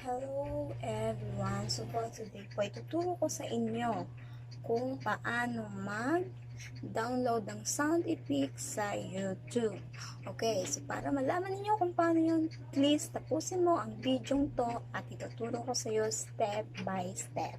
Hello everyone! So for today po, ituturo ko sa inyo kung paano mag-download ng sound effects sa YouTube. Okay, so para malaman niyo kung paano yun, please tapusin mo ang video to at ituturo ko sa iyo step by step.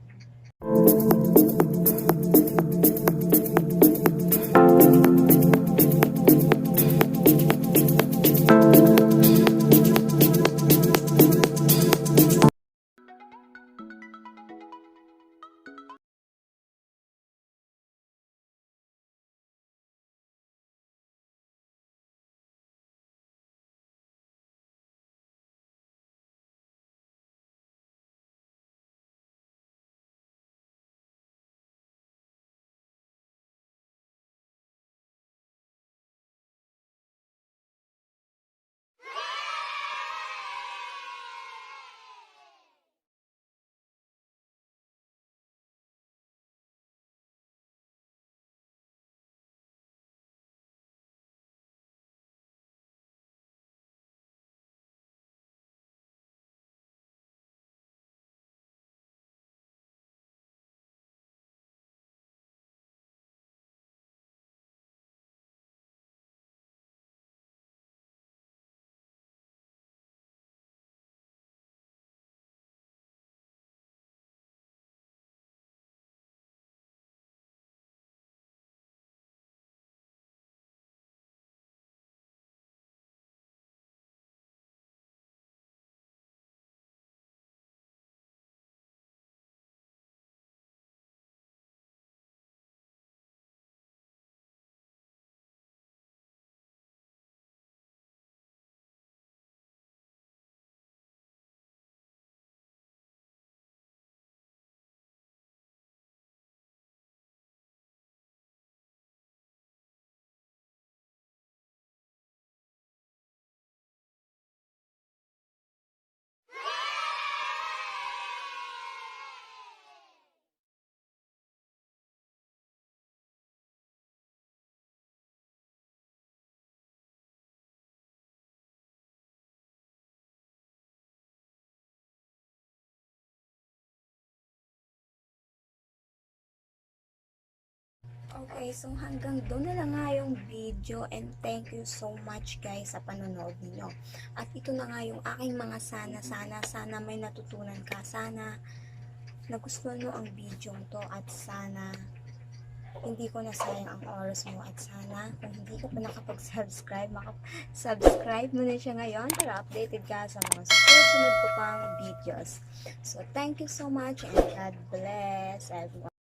Okay, so hanggang doon na lang nga yung video and thank you so much guys sa panonood niyo. At ito na nga yung aking mga sana may natutunan ka. Sana nagustuhan mo ang video to at sana hindi ko nasayang ang oras mo at sana kung hindi ka pa nakapag-subscribe, subscribe mo na siya ngayon para updated ka sa mga susunod ko pang videos. So thank you so much and God bless everyone.